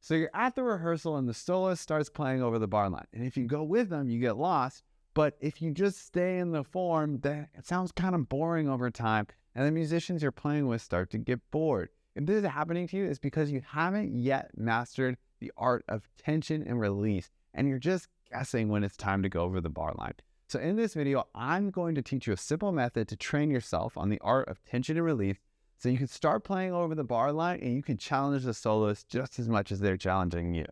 So you're at the rehearsal and the soloist starts playing over the bar line. And if you go with them, you get lost. But if you just stay in the form, then it sounds kind of boring over time. And the musicians you're playing with start to get bored. If this is happening to you, it's because you haven't yet mastered the art of tension and release. And you're just guessing when it's time to go over the bar line. So in this video, I'm going to teach you a simple method to train yourself on the art of tension and release, so you can start playing over the bar line and you can challenge the soloist just as much as they're challenging you.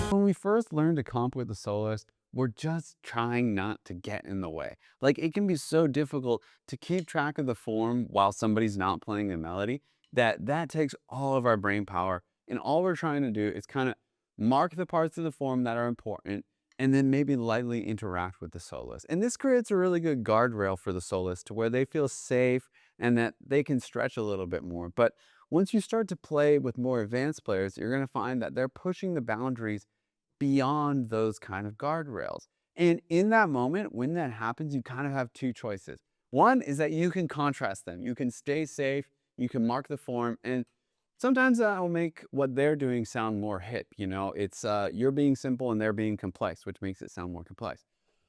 When we first learn to comp with the soloist, we're just trying not to get in the way. Like, it can be so difficult to keep track of the form while somebody's not playing the melody that takes all of our brain power. And all we're trying to do is kind of mark the parts of the form that are important and then maybe lightly interact with the soloist. And this creates a really good guardrail for the soloist to where they feel safe and that they can stretch a little bit more. But once you start to play with more advanced players, you're going to find that they're pushing the boundaries beyond those kind of guardrails. And in that moment, when that happens, you kind of have two choices. One is that you can contrast them. You can stay safe, you can mark the form, and sometimes that will make what they're doing sound more hip. You know, it's you're being simple and they're being complex, which makes it sound more complex.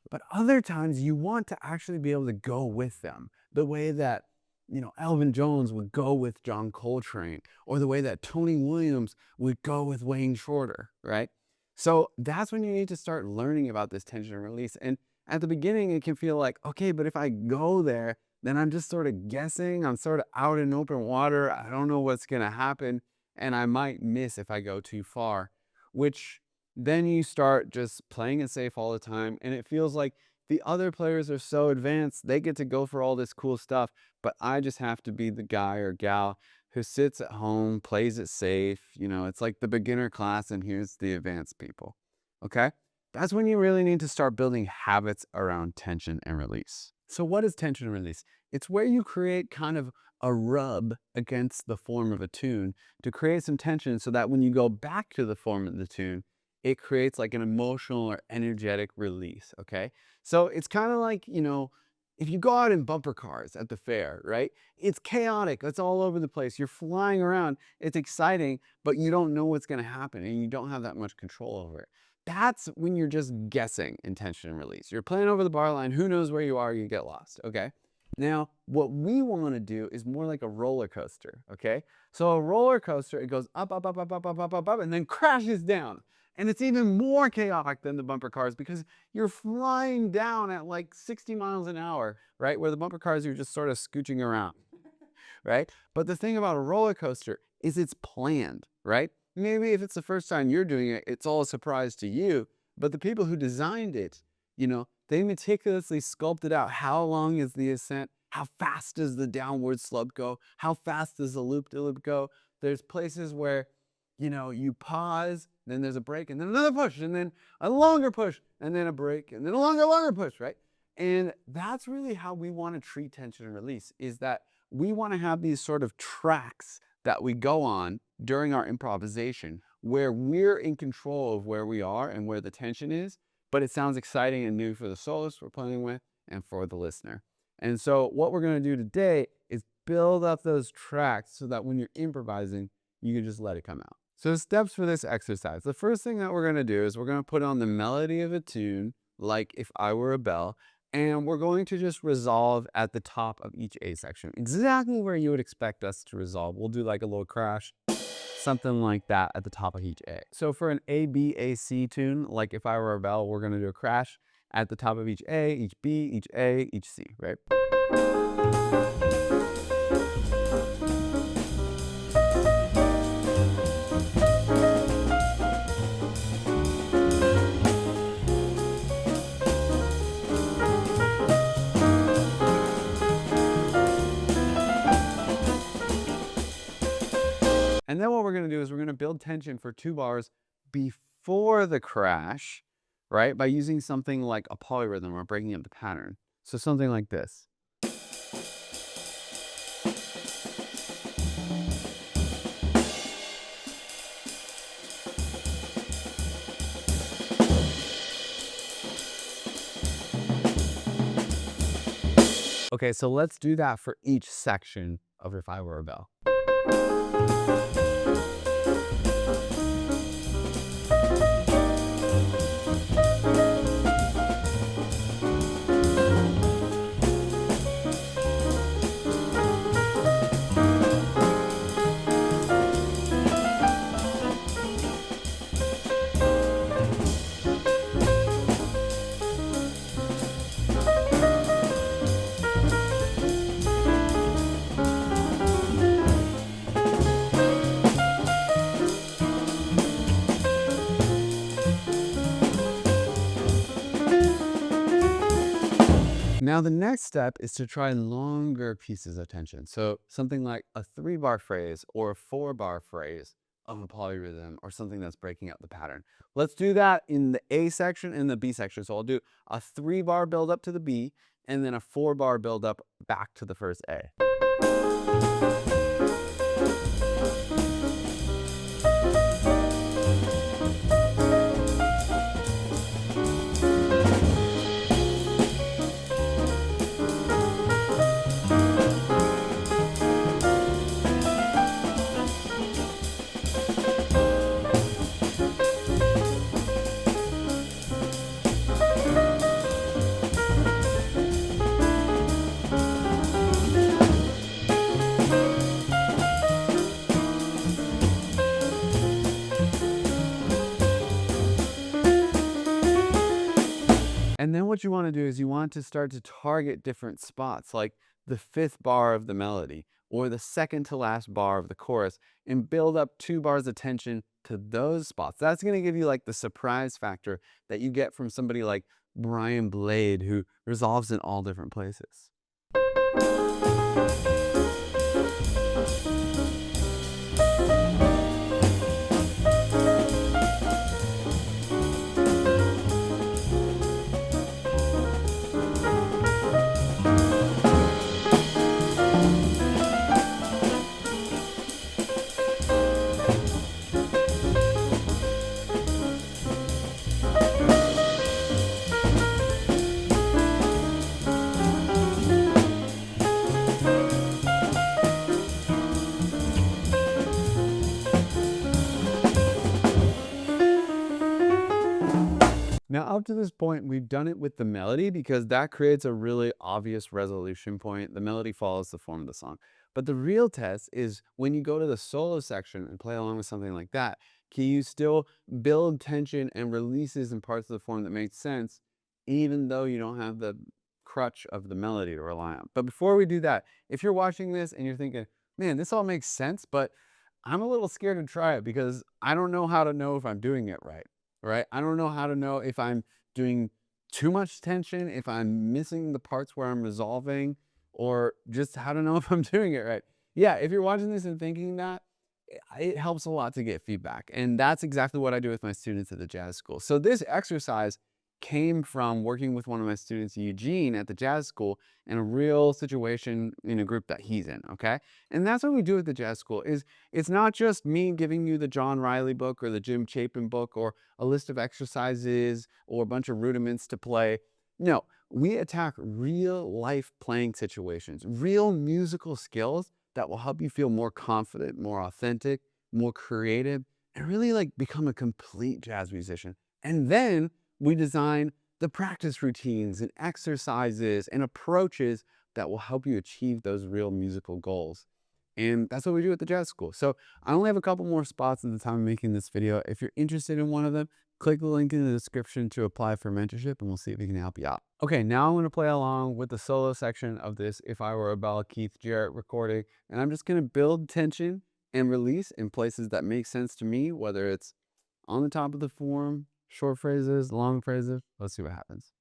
But other times you want to actually be able to go with them the way that, you know, Elvin Jones would go with John Coltrane, or the way that Tony Williams would go with Wayne Shorter, right? So that's when you need to start learning about this tension and release. And at the beginning, it can feel like, okay, but if I go there, then I'm just sort of guessing. I'm sort of out in open water. I don't know what's going to happen. And I might miss if I go too far, which then you start just playing it safe all the time. And it feels like the other players are so advanced. They get to go for all this cool stuff. But I just have to be the guy or gal who sits at home, plays it safe. You know, it's like the beginner class and here's the advanced people. Okay? That's when you really need to start building habits around tension and release. So what is tension and release? It's where you create kind of a rub against the form of a tune to create some tension so that when you go back to the form of the tune, it creates like an emotional or energetic release, okay? So it's kind of like, you know, if you go out in bumper cars at the fair, right? It's chaotic. It's all over the place. You're flying around. It's exciting, but you don't know what's going to happen and you don't have that much control over it. That's when you're just guessing in tension and release. You're playing over the bar line. Who knows where you are? You get lost, okay? Now, what we want to do is more like a roller coaster, okay? So a roller coaster, it goes up, up, up, up, up, up, up, up, up, and then crashes down. And it's even more chaotic than the bumper cars because you're flying down at like 60 miles an hour, right? Where the bumper cars, you're just sort of scooching around, right? But the thing about a roller coaster is it's planned, right? Maybe if it's the first time you're doing it, it's all a surprise to you. But the people who designed it, you know, they meticulously sculpted out how long is the ascent, how fast does the downward slope go, how fast does the loop-de-loop go. There's places where, you know, you pause, then there's a break, and then another push, and then a longer push, and then a break, and then a longer push, right? And that's really how we want to treat tension and release, is that we want to have these sort of tracks that we go on during our improvisation where we're in control of where we are and where the tension is, but it sounds exciting and new for the soloist we're playing with and for the listener. And so what we're going to do today is build up those tracks so that when you're improvising, you can just let it come out. So steps for this exercise. The first thing that we're going to do is we're going to put on the melody of a tune, like If I Were a Bell, and we're going to just resolve at the top of each A section, exactly where you would expect us to resolve. We'll do like a little crash, something like that at the top of each A. So for an A, B, A, C tune, like If I Were a Bell, we're going to do a crash at the top of each A, each B, each A, each C, right? And then what we're going to do is we're going to build tension for 2 bars before the crash, right? By using something like a polyrhythm or breaking up the pattern. So something like this. Okay, so let's do that for each section of If I Were a Bell. Now, the next step is to try longer pieces of tension. So something like a 3-bar phrase or a 4-bar phrase of a polyrhythm or something that's breaking up the pattern. Let's do that in the A section and the B section. So I'll do a 3-bar build up to the B and then a 4-bar build up back to the first A. And then what you want to do is you want to start to target different spots, like the 5th bar of the melody or the second to last bar of the chorus, and build up 2 bars of tension to those spots. That's going to give you like the surprise factor that you get from somebody like Brian Blade, who resolves in all different places. Now, up to this point, we've done it with the melody because that creates a really obvious resolution point. The melody follows the form of the song. But the real test is when you go to the solo section and play along with something like that, can you still build tension and releases in parts of the form that make sense, even though you don't have the crutch of the melody to rely on? But before we do that, if you're watching this and you're thinking, man, this all makes sense, but I'm a little scared to try it because I don't know how to know if I'm doing it right. Right? I don't know how to know if I'm doing too much tension, if I'm missing the parts where I'm resolving, or just how to know if I'm doing it right. Yeah, if you're watching this and thinking that, it helps a lot to get feedback. And that's exactly what I do with my students at the jazz school. So this exercise came from working with one of my students, Eugene, at the jazz school in a real situation in a group that he's in, okay? And that's what we do at the jazz school is it's not just me giving you the John Riley book or the Jim Chapin book or a list of exercises or a bunch of rudiments to play. No, we attack real life playing situations, real musical skills that will help you feel more confident, more authentic, more creative, and really like become a complete jazz musician. And then we design the practice routines and exercises and approaches that will help you achieve those real musical goals. And that's what we do at the jazz school. So I only have a couple more spots at the time of making this video. If you're interested in one of them, click the link in the description to apply for mentorship and we'll see if we can help you out. Okay, now I'm going to play along with the solo section of this If I Were a Bell Keith Jarrett recording. And I'm just going to build tension and release in places that make sense to me, whether it's on the top of the form, short phrases, long phrases. Let's see what happens.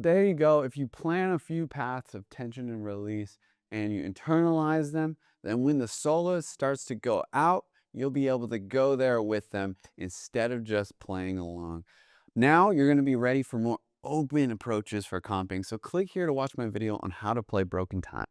there you go. If you plan a few paths of tension and release and you internalize them, then when the soloist starts to go out, you'll be able to go there with them instead of just playing along. Now you're going to be ready for more open approaches for comping. So click here to watch my video on how to play Broken Time.